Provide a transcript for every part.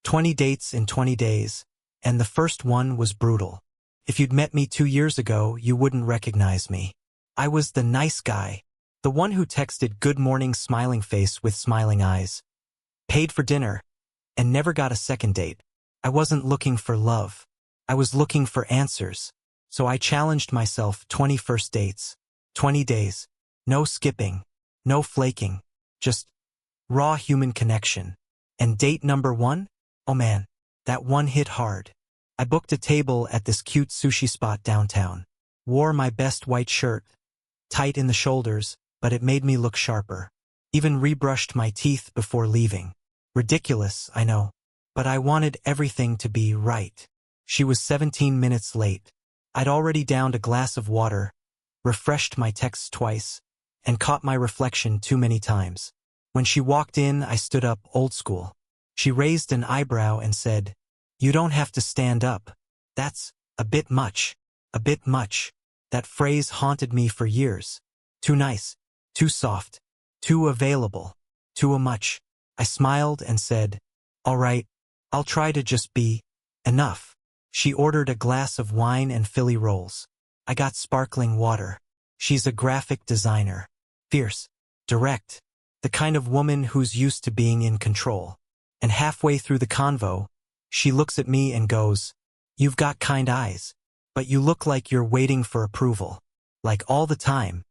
20 dates in 20 days, and the first one was brutal. If you'd met me 2 years ago, you wouldn't recognize me. I was the nice guy, the one who texted good morning smiling face with smiling eyes, paid for dinner, and never got a second date. I wasn't looking for love. I was looking for answers. So I challenged myself 20 first dates, 20 days, no skipping, no flaking, just raw human connection. And date number 1? Oh man, that one hit hard. I booked a table at this cute sushi spot downtown. Wore my best white shirt, tight in the shoulders, but it made me look sharper. Even rebrushed my teeth before leaving. Ridiculous, I know, but I wanted everything to be right. She was 17 minutes late. I'd already downed a glass of water, refreshed my texts twice, and caught my reflection too many times. When she walked in, I stood up old school. She raised an eyebrow and said, "You don't have to stand up. That's a bit much. A bit much." That phrase haunted me for years. Too nice, too soft, too available, too much. I smiled and said, "All right, I'll try to just be enough." She ordered a glass of wine and Philly rolls. I got sparkling water. She's a graphic designer. Fierce, direct, the kind of woman who's used to being in control. And halfway through the convo, she looks at me and goes, "You've got kind eyes, but you look like you're waiting for approval. Like all the time."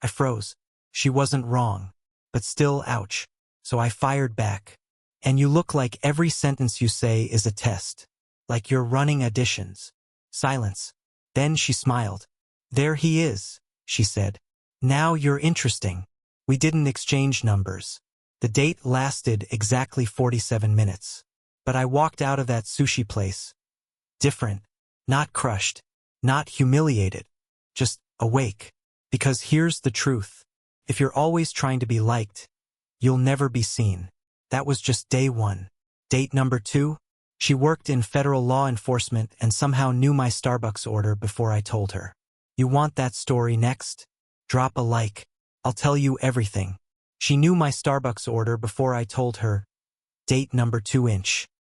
I froze. She wasn't wrong, but still ouch. So I fired back. "And you look like every sentence you say is a test. Like you're running auditions." Silence. Then she smiled. "There he is," she said. "Now you're interesting." We didn't exchange numbers. The date lasted exactly 47 minutes. But I walked out of that sushi place. Different. Not crushed. Not humiliated. Just awake. Because here's the truth. If you're always trying to be liked, you'll never be seen. That was just day 1. Date number 2? She worked in federal law enforcement and somehow knew my Starbucks order before I told her. You want that story next? Drop a like. I'll tell you everything. She knew my Starbucks order before I told her. Date number 2.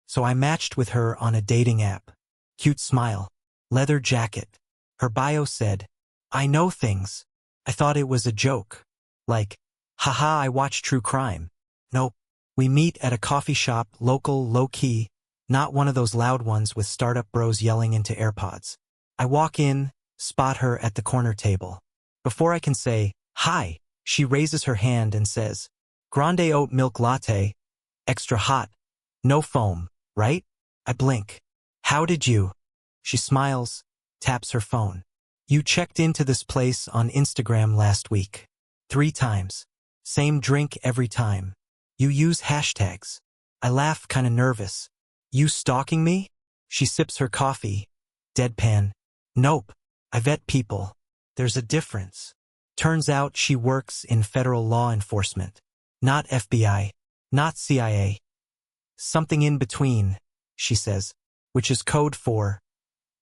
So I matched with her on a dating app. Cute smile. Leather jacket. Her bio said, "I know things." I thought it was a joke. Like, haha, I watch true crime. Nope. We meet at a coffee shop, local, low-key, not one of those loud ones with startup bros yelling into AirPods. I walk in, spot her at the corner table. Before I can say, "Hi," she raises her hand and says, "Grande oat milk latte, extra hot, no foam, right?" I blink. "How did you?" She smiles, taps her phone. "You checked into this place on Instagram last week. 3 times. Same drink every time. You use hashtags." I laugh, kinda nervous. "You stalking me?" She sips her coffee. Deadpan. "Nope. I vet people. There's a difference." Turns out she works in federal law enforcement. Not FBI. Not CIA. Something in between, she says, which is code for,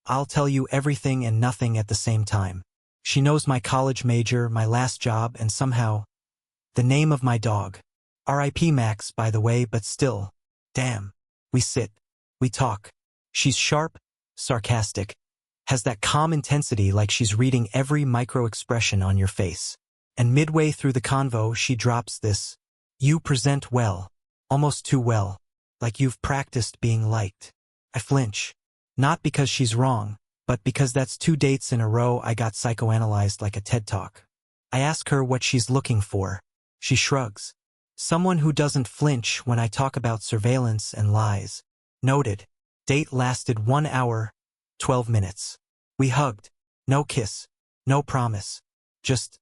"I'll tell you everything and nothing at the same time." She knows my college major, my last job, and somehow, the name of my dog. R.I.P. Max, by the way, but still. Damn. We sit. We talk. She's sharp, sarcastic, has that calm intensity like she's reading every micro-expression on your face. And midway through the convo, she drops this, "You present well. Almost too well. Like you've practiced being liked." I flinch. Not because she's wrong, but because that's 2 dates in a row I got psychoanalyzed like a TED Talk. I ask her what she's looking for. She shrugs. Someone who doesn't flinch when I talk about surveillance and lies. Noted. Date lasted 1 hour, 12 minutes. We hugged. No kiss. No promise. Just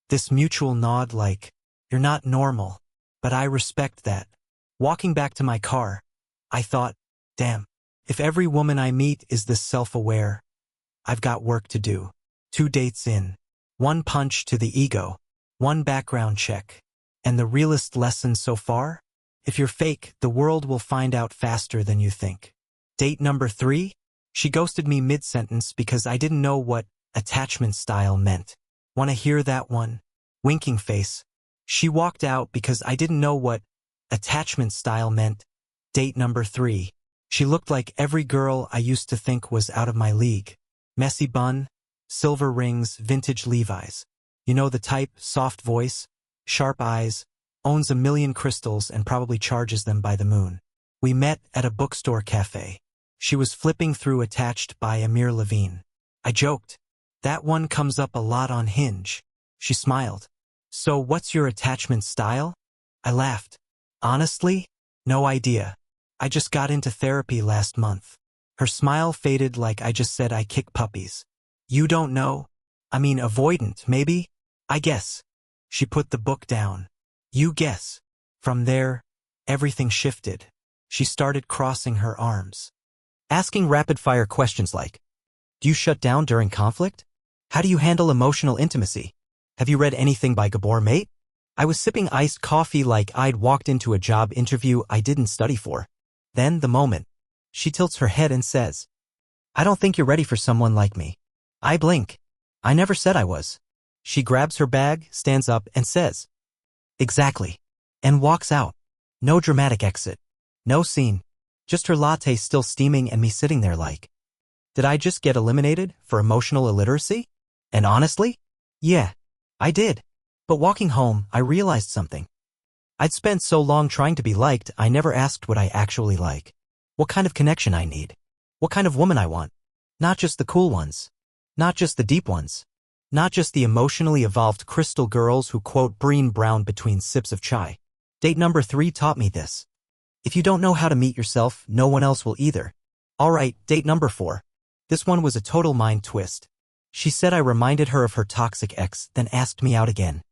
this mutual nod like, "You're not normal." But I respect that. Walking back to my car, I thought, damn, if every woman I meet is this self-aware, I've got work to do. 2 dates in. 1 punch to the ego. 1 background check. And the realest lesson so far? If you're fake, the world will find out faster than you think. Date number 3? She ghosted me mid-sentence because I didn't know what attachment style meant. Wanna hear that one? Winking face. She walked out because I didn't know what attachment style meant. Date number 3. She looked like every girl I used to think was out of my league. Messy bun, silver rings, vintage Levi's. You know the type, soft voice, sharp eyes, owns a million crystals and probably charges them by the moon. We met at a bookstore cafe. She was flipping through Attached by Amir Levine. I joked, "That one comes up a lot on Hinge." She smiled. "So what's your attachment style?" I laughed. "Honestly, no idea. I just got into therapy last month." Her smile faded like I just said I kick puppies. "You don't know? I mean avoidant, maybe? I guess." She put the book down. "You guess." From there, everything shifted. She started crossing her arms, asking rapid-fire questions like, "Do you shut down during conflict? How do you handle emotional intimacy? Have you read anything by Gabor Mate?" I was sipping iced coffee like I'd walked into a job interview I didn't study for. Then, the moment, she tilts her head and says, "I don't think you're ready for someone like me." I blink. I never said I was. She grabs her bag, stands up, and says, "Exactly," and walks out. No dramatic exit. No scene. Just her latte still steaming and me sitting there like, did I just get eliminated for emotional illiteracy? And honestly, yeah, I did. But walking home, I realized something. I'd spent so long trying to be liked, I never asked what I actually like. What kind of connection I need. What kind of woman I want. Not just the cool ones. Not just the deep ones. Not just the emotionally evolved crystal girls who quote Breen Brown between sips of chai. Date number 3 taught me this. If you don't know how to meet yourself, no one else will either. Alright, date number 4. This one was a total mind twist. She said I reminded her of her toxic ex, then asked me out again.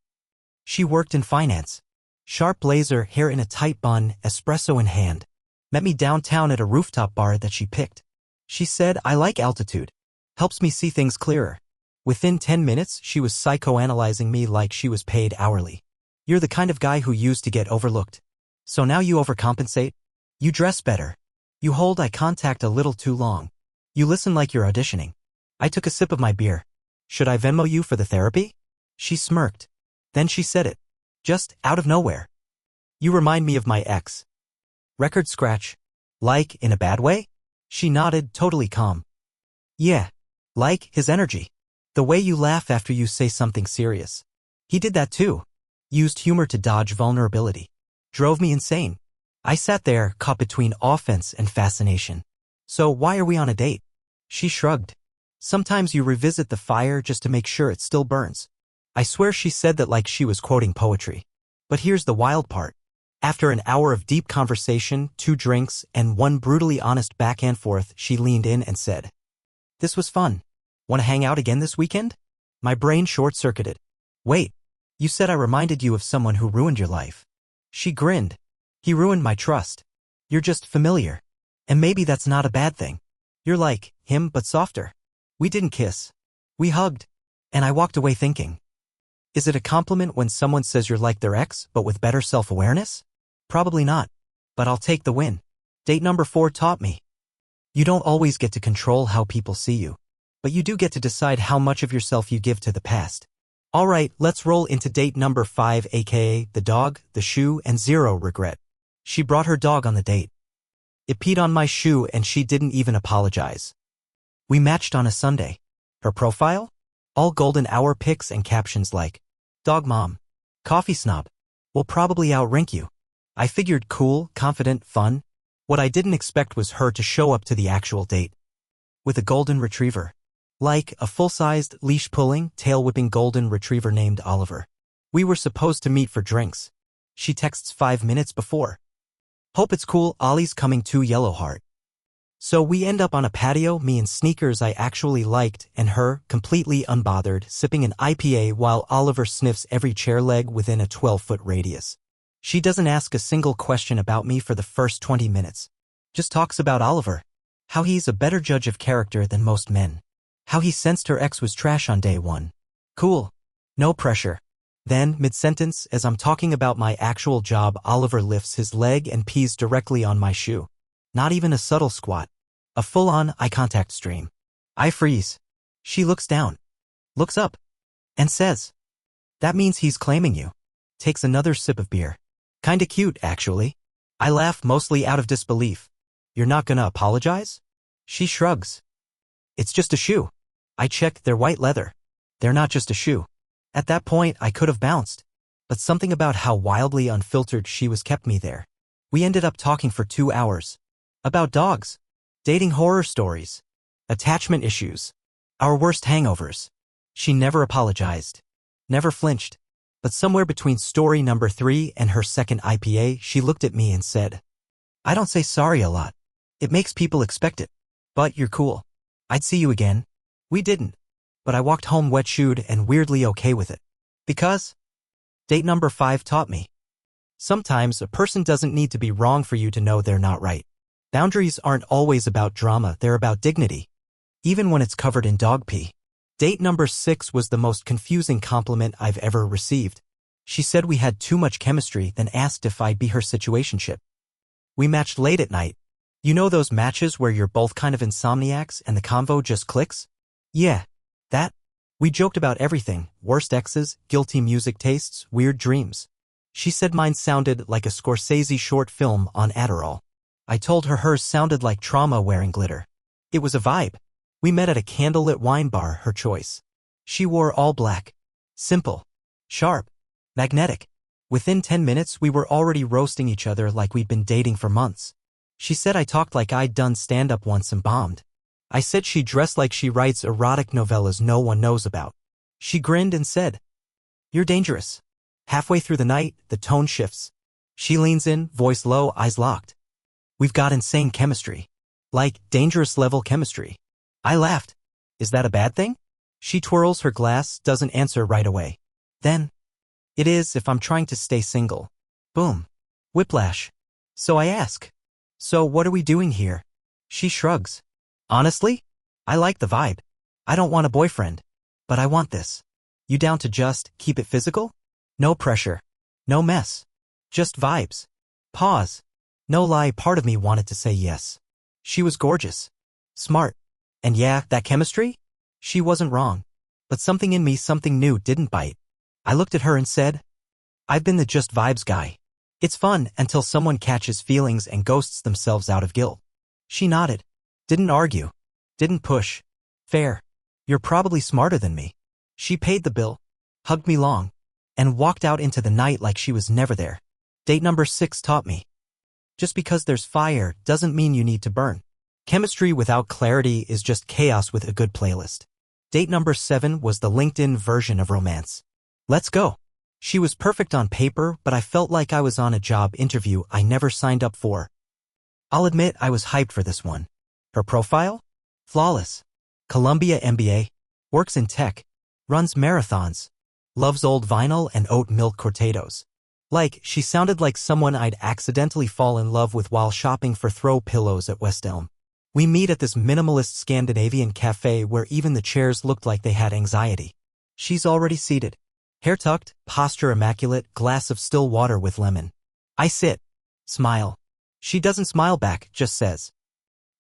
She worked in finance. Sharp blazer, hair in a tight bun, espresso in hand. Met me downtown at a rooftop bar that she picked. She said, "I like altitude. Helps me see things clearer." Within 10 minutes, she was psychoanalyzing me like she was paid hourly. "You're the kind of guy who used to get overlooked. So now you overcompensate? You dress better. You hold eye contact a little too long. You listen like you're auditioning." I took a sip of my beer. "Should I Venmo you for the therapy?" She smirked. Then she said it. Just out of nowhere. "You remind me of my ex." Record scratch. Like, in a bad way? She nodded, totally calm. "Yeah. Like, his energy. The way you laugh after you say something serious. He did that too. Used humor to dodge vulnerability. Drove me insane." I sat there, caught between offense and fascination. "So why are we on a date?" She shrugged. "Sometimes you revisit the fire just to make sure it still burns." I swear she said that like she was quoting poetry. But here's the wild part. After an hour of deep conversation, 2 drinks, and one brutally honest back and forth, she leaned in and said, "This was fun. Want to hang out again this weekend?" My brain short-circuited. "Wait, you said I reminded you of someone who ruined your life." She grinned. "He ruined my trust. You're just familiar. And maybe that's not a bad thing. You're like him, but softer." We didn't kiss. We hugged. And I walked away thinking, is it a compliment when someone says you're like their ex, but with better self-awareness? Probably not. But I'll take the win. Date number 4 taught me. You don't always get to control how people see you. But you do get to decide how much of yourself you give to the past. Alright, let's roll into date number 5, aka the dog, the shoe, and 0 regret. She brought her dog on the date. It peed on my shoe and she didn't even apologize. We matched on a Sunday. Her profile? All golden hour pics and captions like, "Dog mom. Coffee snob. Will probably outrink you." I figured cool, confident, fun. What I didn't expect was her to show up to the actual date. With a golden retriever. Like a full-sized, leash-pulling, tail-whipping golden retriever named Oliver. We were supposed to meet for drinks. She texts 5 minutes before. "Hope it's cool, Ollie's coming too, yellow heart." So we end up on a patio, me in sneakers I actually liked, and her, completely unbothered, sipping an IPA while Oliver sniffs every chair leg within a 12-foot radius. She doesn't ask a single question about me for the first 20 minutes. Just talks about Oliver. How he's a better judge of character than most men. How he sensed her ex was trash on day 1. Cool. No pressure. Then, mid-sentence, as I'm talking about my actual job, Oliver lifts his leg and pees directly on my shoe. Not even a subtle squat. A full-on eye contact stream. I freeze. She looks down. Looks up. And says, "That means he's claiming you." Takes another sip of beer. Kinda cute, actually. I laugh mostly out of disbelief. You're not gonna apologize? She shrugs. It's just a shoe. I checked, they're white leather. They're not just a shoe. At that point, I could have bounced. But something about how wildly unfiltered she was kept me there. We ended up talking for 2 hours. About dogs. Dating horror stories. Attachment issues. Our worst hangovers. She never apologized. Never flinched. But somewhere between story number 3 and her second IPA, she looked at me and said, I don't say sorry a lot. It makes people expect it. But you're cool. I'd see you again. We didn't. But I walked home wet-shoed and weirdly okay with it. Because date number 5 taught me. Sometimes a person doesn't need to be wrong for you to know they're not right. Boundaries aren't always about drama, they're about dignity. Even when it's covered in dog pee. Date number 6 was the most confusing compliment I've ever received. She said we had too much chemistry, then asked if I'd be her situationship. We matched late at night. You know those matches where you're both kind of insomniacs and the convo just clicks? Yeah. That. We joked about everything, worst exes, guilty music tastes, weird dreams. She said mine sounded like a Scorsese short film on Adderall. I told her hers sounded like trauma wearing glitter. It was a vibe. We met at a candlelit wine bar, her choice. She wore all black. Simple. Sharp. Magnetic. Within 10 minutes we were already roasting each other like we'd been dating for months. She said I talked like I'd done stand-up once and bombed. I said she dressed like she writes erotic novellas no one knows about. She grinned and said, You're dangerous. Halfway through the night, the tone shifts. She leans in, voice low, eyes locked. We've got insane chemistry. Like, dangerous level chemistry. I laughed. Is that a bad thing? She twirls her glass, doesn't answer right away. Then, it is if I'm trying to stay single. Boom. Whiplash. So I ask. So what are we doing here? She shrugs. Honestly? I like the vibe. I don't want a boyfriend. But I want this. You down to just keep it physical? No pressure. No mess. Just vibes. Pause. No lie, part of me wanted to say yes. She was gorgeous. Smart. And yeah, that chemistry? She wasn't wrong. But something in me, something new, didn't bite. I looked at her and said, I've been the just vibes guy. It's fun until someone catches feelings and ghosts themselves out of guilt. She nodded. Didn't argue. Didn't push. Fair. You're probably smarter than me. She paid the bill, hugged me long, and walked out into the night like she was never there. Date number 6 taught me. Just because there's fire doesn't mean you need to burn. Chemistry without clarity is just chaos with a good playlist. Date number 7 was the LinkedIn version of romance. Let's go. She was perfect on paper, but I felt like I was on a job interview I never signed up for. I'll admit I was hyped for this one. Her profile? Flawless. Columbia MBA. Works in tech. Runs marathons. Loves old vinyl and oat milk cortados. Like, she sounded like someone I'd accidentally fall in love with while shopping for throw pillows at West Elm. We meet at this minimalist Scandinavian cafe where even the chairs looked like they had anxiety. She's already seated. Hair tucked, posture immaculate, glass of still water with lemon. I sit. Smile. She doesn't smile back, just says,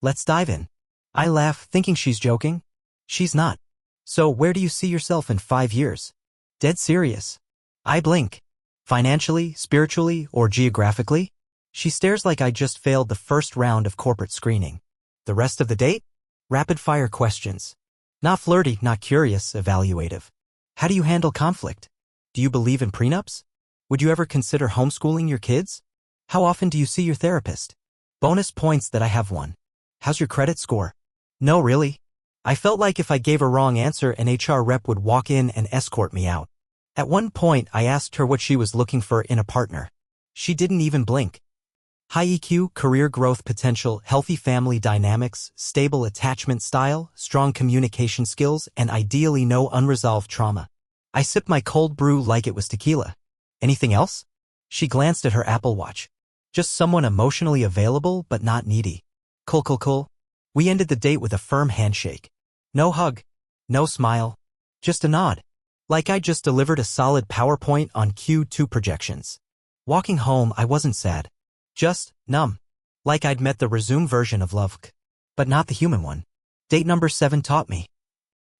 Let's dive in. I laugh, thinking she's joking. She's not. So where do you see yourself in 5 years? Dead serious. I blink. Financially, spiritually, or geographically? She stares like I just failed the first round of corporate screening. The rest of the date? Rapid-fire questions. Not flirty, not curious, evaluative. How do you handle conflict? Do you believe in prenups? Would you ever consider homeschooling your kids? How often do you see your therapist? Bonus points that I have one. How's your credit score? No, really. I felt like if I gave a wrong answer, an HR rep would walk in and escort me out. At one point, I asked her what she was looking for in a partner. She didn't even blink. High EQ, career growth potential, healthy family dynamics, stable attachment style, strong communication skills, and ideally no unresolved trauma. I sipped my cold brew like it was tequila. Anything else? She glanced at her Apple Watch. Just someone emotionally available but not needy. Cool. We ended the date with a firm handshake. No hug. No smile. Just a nod. Like I just delivered a solid PowerPoint on Q2 projections. Walking home, I wasn't sad. Just numb. Like I'd met the resume version of love. But not the human one. Date number 7 taught me.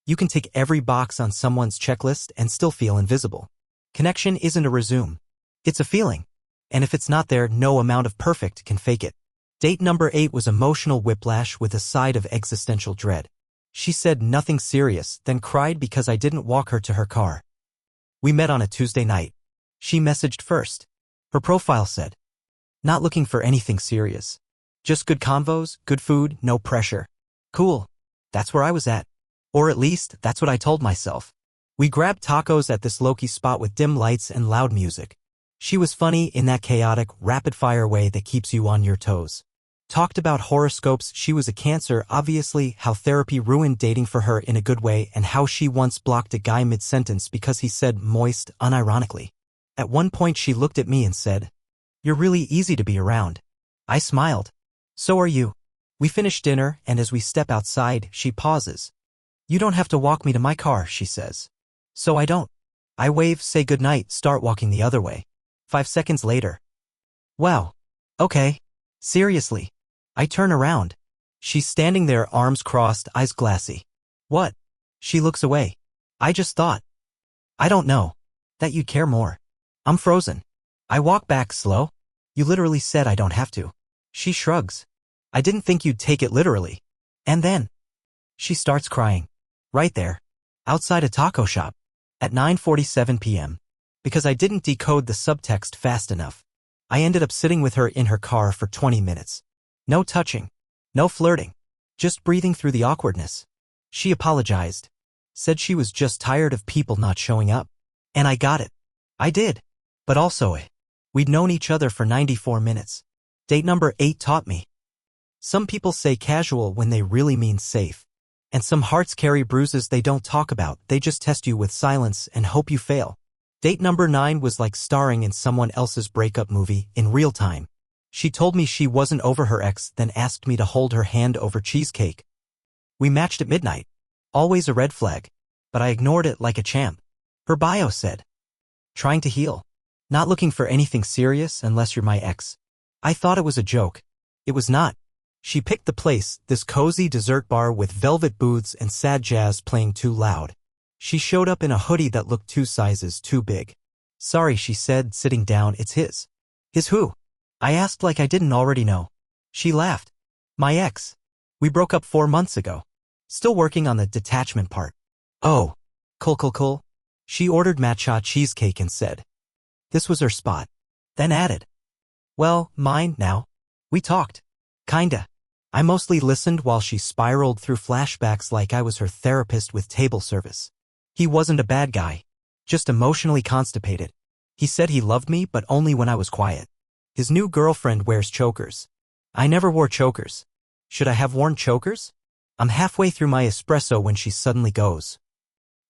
You can tick every box on someone's checklist and still feel invisible. Connection isn't a resume. It's a feeling. And if it's not there, no amount of perfect can fake it. Date number 8 was emotional whiplash with a side of existential dread. She said nothing serious, then cried because I didn't walk her to her car. We met on a Tuesday night. She messaged first. Her profile said, "Not looking for anything serious. Just good convos, good food, no pressure." Cool. That's where I was at. Or at least, that's what I told myself. We grabbed tacos at this low-key spot with dim lights and loud music. She was funny in that chaotic, rapid-fire way that keeps you on your toes. Talked about horoscopes. She was a Cancer, obviously, how therapy ruined dating for her in a good way, and how she once blocked a guy mid-sentence because he said moist unironically. At one point she looked at me and said, "You're really easy to be around." I smiled. "So are you." We finish dinner, and as we step outside, she pauses. "You don't have to walk me to my car," she says. So I don't. I wave, say goodnight, start walking the other way. 5 seconds later. Wow. Okay. Seriously. I turn around. She's standing there, arms crossed, eyes glassy. What? She looks away. I just thought. I don't know. That you'd care more. I'm frozen. I walk back slow. You literally said I don't have to. She shrugs. I didn't think you'd take it literally. And then. She starts crying. Right there. Outside a taco shop. At 9:47 p.m. Because I didn't decode the subtext fast enough. I ended up sitting with her in her car for 20 minutes. No touching. No flirting. Just breathing through the awkwardness. She apologized. Said she was just tired of people not showing up. And I got it. I did. But also we'd known each other for 94 minutes. Date number 8 taught me. Some people say casual when they really mean safe. And some hearts carry bruises they don't talk about, they just test you with silence and hope you fail. Date number 9 was like starring in someone else's breakup movie in real time. She told me she wasn't over her ex, then asked me to hold her hand over cheesecake. We matched at midnight. Always a red flag. But I ignored it like a champ. Her bio said, "Trying to heal. Not looking for anything serious unless you're my ex." I thought it was a joke. It was not. She picked the place, this cozy dessert bar with velvet booths and sad jazz playing too loud. She showed up in a hoodie that looked 2 sizes too big. "Sorry," she said, sitting down, "it's his." "His who?" I asked like I didn't already know. She laughed. "My ex. We broke up 4 months ago. Still working on the detachment part." "Oh. Cool. She ordered matcha cheesecake and said this was her spot. Then added, "Well, mine now." We talked. Kinda. I mostly listened while she spiraled through flashbacks like I was her therapist with table service. He wasn't a bad guy. Just emotionally constipated. He said he loved me, but only when I was quiet. His new girlfriend wears chokers. I never wore chokers. Should I have worn chokers? I'm halfway through my espresso when she suddenly goes,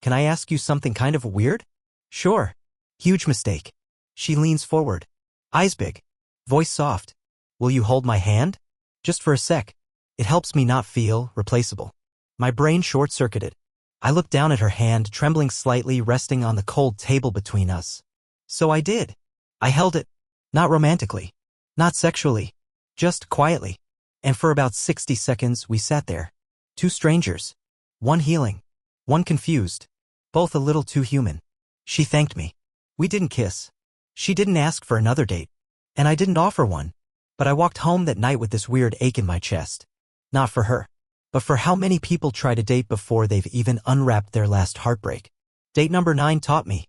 "Can I ask you something kind of weird?" "Sure." Huge mistake. She leans forward. Eyes big. Voice soft. "Will you hold my hand? Just for a sec. It helps me not feel replaceable." My brain short-circuited. I looked down at her hand, trembling slightly, resting on the cold table between us. So I did. I held it. Not romantically. Not sexually. Just quietly. And for about 60 seconds we sat there. 2 strangers. One healing. One confused. Both a little too human. She thanked me. We didn't kiss. She didn't ask for another date. And I didn't offer one. But I walked home that night with this weird ache in my chest. Not for her. But for how many people try to date before they've even unwrapped their last heartbreak. Date number 9 taught me.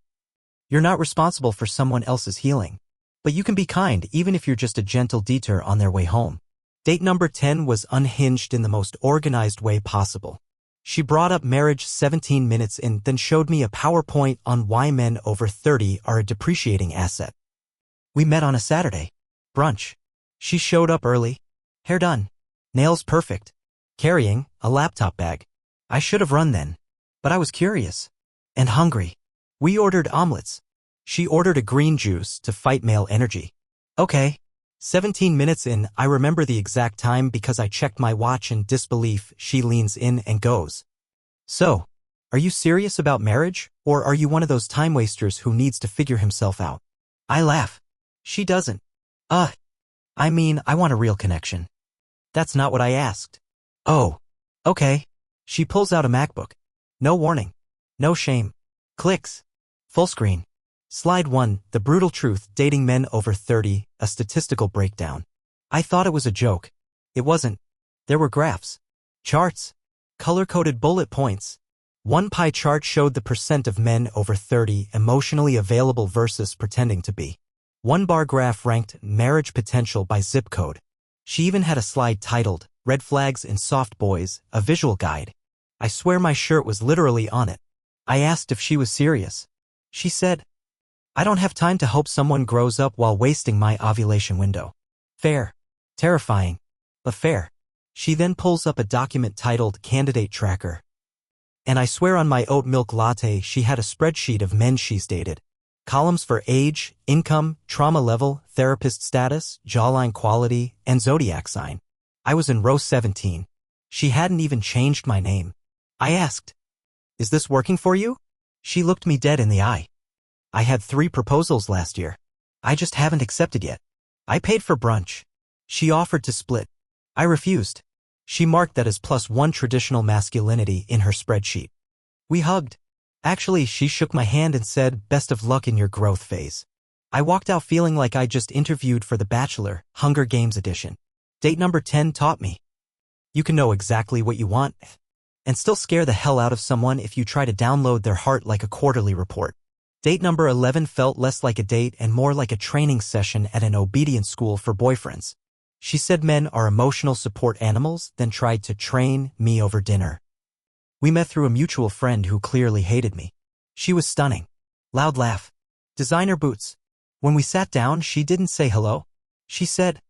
You're not responsible for someone else's healing. But you can be kind even if you're just a gentle detour on their way home. Date number 10 was unhinged in the most organized way possible. She brought up marriage 17 minutes in, then showed me a PowerPoint on why men over 30 are a depreciating asset. We met on a Saturday. Brunch. She showed up early. Hair done. Nails perfect. Carrying a laptop bag. I should have run then. But I was curious. And hungry. We ordered omelets. She ordered a green juice to fight male energy. Okay. 17 minutes in, I remember the exact time because I checked my watch in disbelief. She leans in and goes, "So, are you serious about marriage, or are you one of those time wasters who needs to figure himself out?" I laugh. She doesn't. I mean, I want a real connection. That's not what I asked. Oh. Okay. She pulls out a MacBook. No warning. No shame. Clicks. Full screen. Slide 1, The Brutal Truth, Dating Men Over 30, a Statistical Breakdown. I thought it was a joke. It wasn't. There were graphs, charts, color-coded bullet points. One pie chart showed the percent of men over 30 emotionally available versus pretending to be. One bar graph ranked marriage potential by zip code. She even had a slide titled, Red Flags in Soft Boys, a visual guide. I swear my shirt was literally on it. I asked if she was serious. She said, I don't have time to hope someone grows up while wasting my ovulation window. Fair. Terrifying. But fair. She then pulls up a document titled Candidate Tracker. And I swear on my oat milk latte she had a spreadsheet of men she's dated. Columns for age, income, trauma level, therapist status, jawline quality, and zodiac sign. I was in row 17. She hadn't even changed my name. I asked, Is this working for you? She looked me dead in the eye. I had 3 proposals last year. I just haven't accepted yet. I paid for brunch. She offered to split. I refused. She marked that as +1 traditional masculinity in her spreadsheet. We hugged. Actually, she shook my hand and said, Best of luck in your growth phase. I walked out feeling like I just interviewed for The Bachelor, Hunger Games edition. Date number 10 taught me. You can know exactly what you want and still scare the hell out of someone if you try to download their heart like a quarterly report. Date number 11 felt less like a date and more like a training session at an obedience school for boyfriends. She said men are emotional support animals, then tried to train me over dinner. We met through a mutual friend who clearly hated me. She was stunning. Loud laugh. Designer boots. When we sat down, she didn't say hello. She said,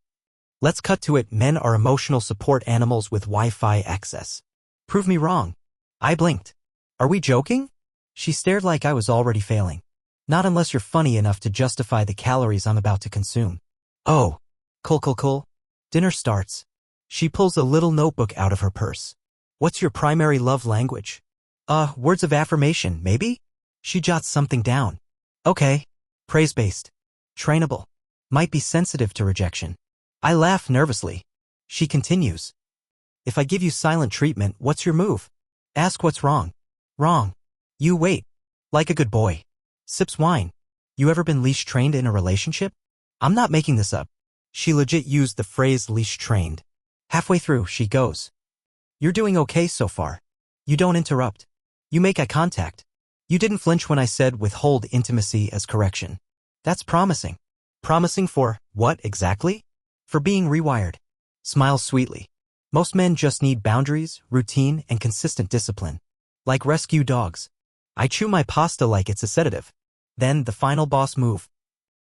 Let's cut to it, men are emotional support animals with Wi-Fi access. Prove me wrong. I blinked. Are we joking? She stared like I was already failing. Not unless you're funny enough to justify the calories I'm about to consume. Oh. Cool. Dinner starts. She pulls a little notebook out of her purse. What's your primary love language? Words of affirmation, maybe? She jots something down. Okay. Praise-based. Trainable. Might be sensitive to rejection. I laugh nervously. She continues. If I give you silent treatment, what's your move? Ask what's wrong. Wrong. You wait. Like a good boy. Sips wine. You ever been leash trained in a relationship? I'm not making this up. She legit used the phrase leash trained. Halfway through, she goes. You're doing okay so far. You don't interrupt. You make eye contact. You didn't flinch when I said withhold intimacy as correction. That's promising. Promising for what exactly? For being rewired. Smiles sweetly. Most men just need boundaries, routine, and consistent discipline. Like rescue dogs. I chew my pasta like it's a sedative. Then the final boss move.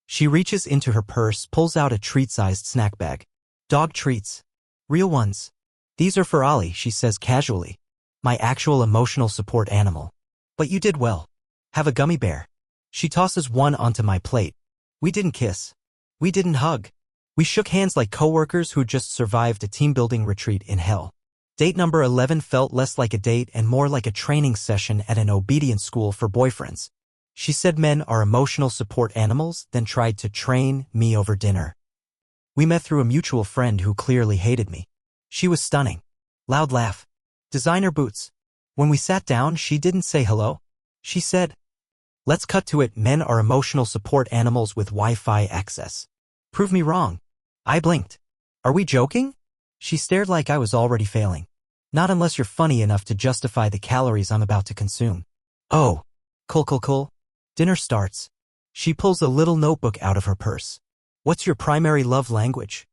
She reaches into her purse, pulls out a treat-sized snack bag. Dog treats. Real ones. These are for Ollie, she says casually. My actual emotional support animal. But you did well. Have a gummy bear. She tosses one onto my plate. We didn't kiss. We didn't hug. We shook hands like coworkers who just survived a team-building retreat in hell. Date number 11 felt less like a date and more like a training session at an obedience school for boyfriends. She said men are emotional support animals, then tried to train me over dinner. We met through a mutual friend who clearly hated me. She was stunning. Loud laugh. Designer boots. When we sat down, she didn't say hello. She said, Let's cut to it, men are emotional support animals with Wi-Fi access. Prove me wrong. I blinked. Are we joking? She stared like I was already failing. Not unless you're funny enough to justify the calories I'm about to consume. Oh. Cool. Dinner starts. She pulls a little notebook out of her purse. What's your primary love language?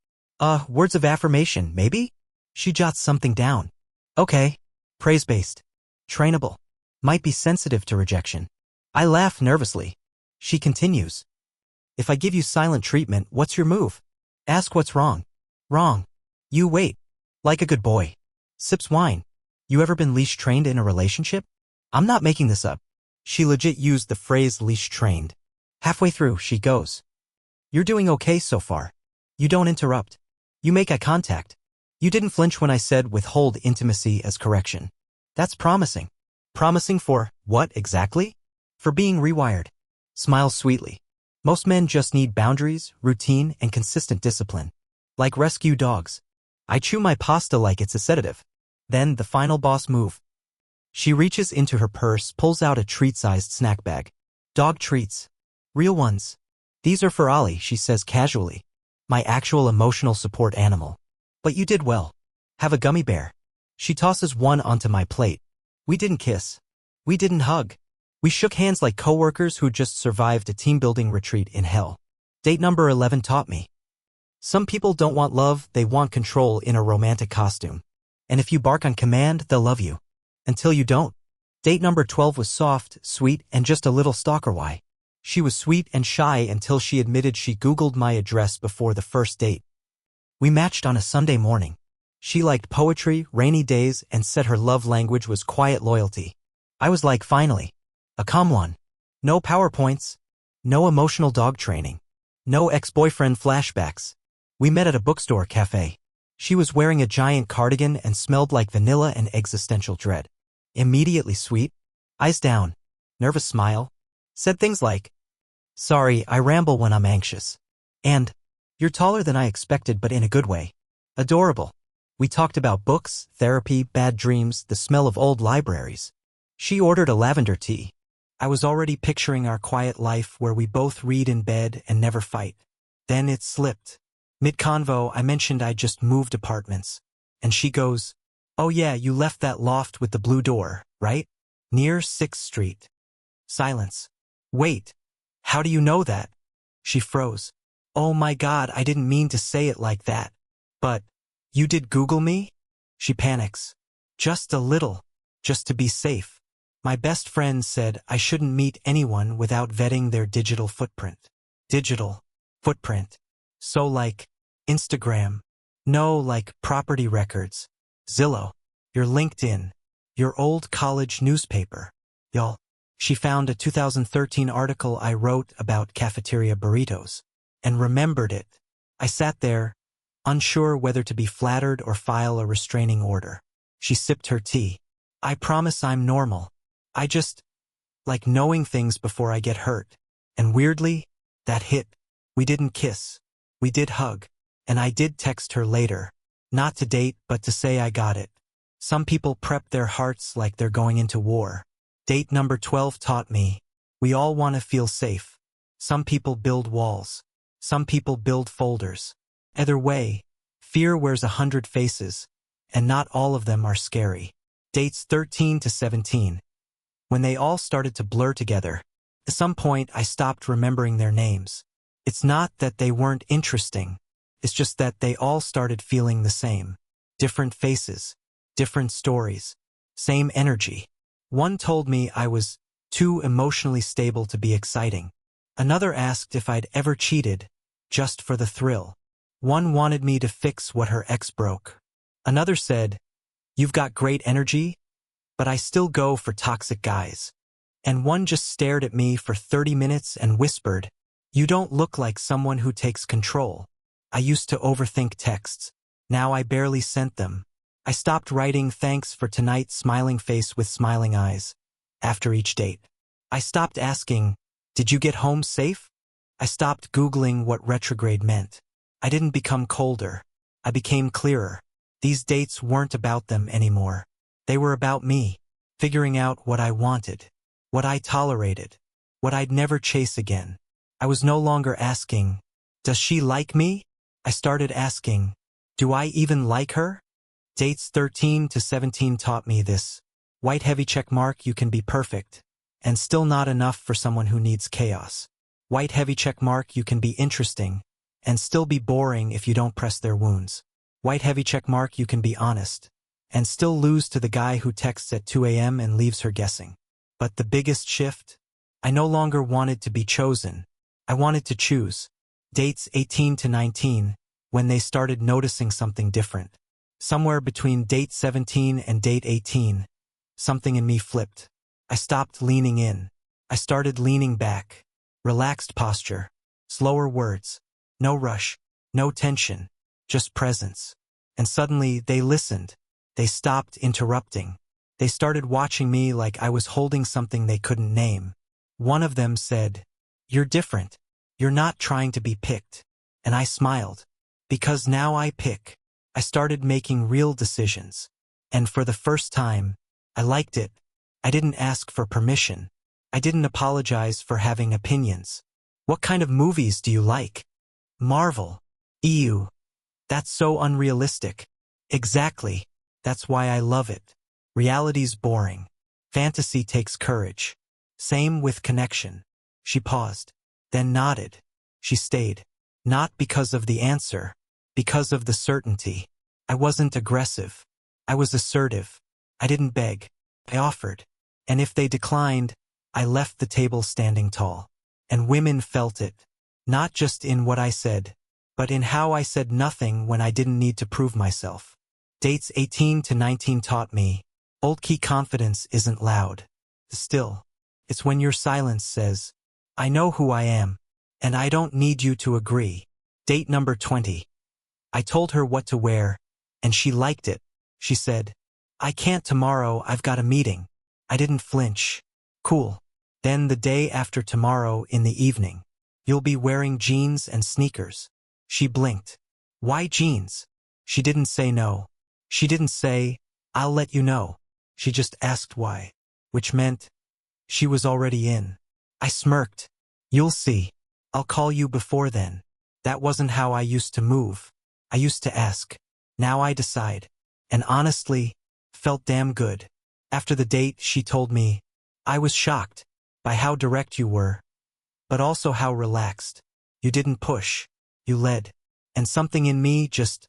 Words of affirmation, maybe? She jots something down. Okay. Praise-based. Trainable. Might be sensitive to rejection. I laugh nervously. She continues. If I give you silent treatment, what's your move? Ask what's wrong. Wrong. You wait. Like a good boy. Sips wine. You ever been leash trained in a relationship? I'm not making this up. She legit used the phrase leash trained. Halfway through, she goes. You're doing okay so far. You don't interrupt. You make eye contact. You didn't flinch when I said withhold intimacy as correction. That's promising. Promising for what exactly? For being rewired. Smiles sweetly. Most men just need boundaries, routine, and consistent discipline. Like rescue dogs. I chew my pasta like it's a sedative. Then the final boss move. She reaches into her purse, pulls out a treat-sized snack bag. Dog treats. Real ones. These are for Ollie, she says casually. My actual emotional support animal. But you did well. Have a gummy bear. She tosses one onto my plate. We didn't kiss. We didn't hug. We shook hands like coworkers who just survived a team-building retreat in hell. Date number 11 taught me. Some people don't want love, they want control in a romantic costume. And if you bark on command, they'll love you. Until you don't. Date number 12 was soft, sweet, and just a little stalker. Why? She was sweet and shy until she admitted she Googled my address before the first date. We matched on a Sunday morning. She liked poetry, rainy days, and said her love language was quiet loyalty. I was like, finally. A calm one. No PowerPoints. No emotional dog training. No ex-boyfriend flashbacks. We met at a bookstore cafe. She was wearing a giant cardigan and smelled like vanilla and existential dread. Immediately sweet. Eyes down. Nervous smile. Said things like, sorry, I ramble when I'm anxious. And, you're taller than I expected but in a good way. Adorable. We talked about books, therapy, bad dreams, the smell of old libraries. She ordered a lavender tea. I was already picturing our quiet life where we both read in bed and never fight. Then it slipped. Mid-convo, I mentioned I just moved apartments. And she goes, oh yeah, you left that loft with the blue door, right? Near 6th Street. Silence. Wait. How do you know that? She froze. Oh my God, I didn't mean to say it like that. But, you did Google me? She panics. Just a little. Just to be safe. My best friend said I shouldn't meet anyone without vetting their digital footprint. Digital footprint. So like Instagram. No, like property records. Zillow. Your LinkedIn. Your old college newspaper. Y'all. She found a 2013 article I wrote about cafeteria burritos. And remembered it. I sat there, unsure whether to be flattered or file a restraining order. She sipped her tea. I promise I'm normal. I just like knowing things before I get hurt. And weirdly, that hit. We didn't kiss. We did hug. And I did text her later. Not to date, but to say I got it. Some people prep their hearts like they're going into war. Date number 12 taught me. We all want to feel safe. Some people build walls. Some people build folders. Either way, fear wears 100 faces. And not all of them are scary. Dates 13 to 17. When they all started to blur together, at some point I stopped remembering their names. It's not that they weren't interesting. It's just that they all started feeling the same. Different faces. Different stories. Same energy. One told me I was too emotionally stable to be exciting. Another asked if I'd ever cheated, just for the thrill. One wanted me to fix what her ex broke. Another said, you've got great energy, but I still go for toxic guys. And one just stared at me for 30 minutes and whispered, you don't look like someone who takes control. I used to overthink texts. Now I barely sent them. I stopped writing thanks for tonight smiling face with smiling eyes. After each date. I stopped asking, did you get home safe? I stopped Googling what retrograde meant. I didn't become colder. I became clearer. These dates weren't about them anymore. They were about me, figuring out what I wanted, what I tolerated, what I'd never chase again. I was no longer asking, does she like me? I started asking, do I even like her? Dates 13 to 17 taught me this. White heavy check mark, you can be perfect, and still not enough for someone who needs chaos. White heavy check mark, you can be interesting, and still be boring if you don't press their wounds. White heavy check mark, you can be honest, and still lose to the guy who texts at 2 a.m. and leaves her guessing. But the biggest shift? I no longer wanted to be chosen. I wanted to choose. Dates 18 to 19, when they started noticing something different. Somewhere between date 17 and date 18, something in me flipped. I stopped leaning in. I started leaning back. Relaxed posture. Slower words. No rush. No tension. Just presence. And suddenly they listened. They stopped interrupting. They started watching me like I was holding something they couldn't name. One of them said, you're different. You're not trying to be picked. And I smiled. Because now I pick. I started making real decisions. And for the first time, I liked it. I didn't ask for permission. I didn't apologize for having opinions. What kind of movies do you like? Marvel. EU. That's so unrealistic. Exactly. That's why I love it. Reality's boring. Fantasy takes courage. Same with connection. She paused, then nodded. She stayed. Not because of the answer, because of the certainty. I wasn't aggressive. I was assertive. I didn't beg. I offered. And if they declined, I left the table standing tall. And women felt it. Not just in what I said, but in how I said nothing when I didn't need to prove myself. Dates 18 to 19 taught me, old key confidence isn't loud. Still, it's when your silence says, I know who I am, and I don't need you to agree. Date number 20. I told her what to wear, and she liked it. She said, I can't tomorrow, I've got a meeting. I didn't flinch. Cool. Then the day after tomorrow in the evening, you'll be wearing jeans and sneakers. She blinked. Why jeans? She didn't say no. She didn't say, I'll let you know. She just asked why, which meant she was already in. I smirked. You'll see. I'll call you before then. That wasn't how I used to move. I used to ask. Now I decide. And honestly, felt damn good. After the date, she told me, I was shocked by how direct you were, but also how relaxed. You didn't push. You led. And something in me just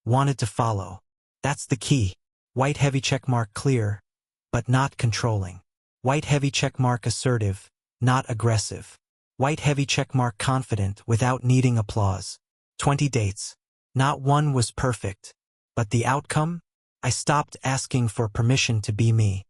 wanted to follow. That's the key. White heavy checkmark clear, but not controlling. White heavy checkmark assertive, not aggressive. White heavy checkmark confident without needing applause. 20 dates. Not one was perfect. But the outcome? I stopped asking for permission to be me.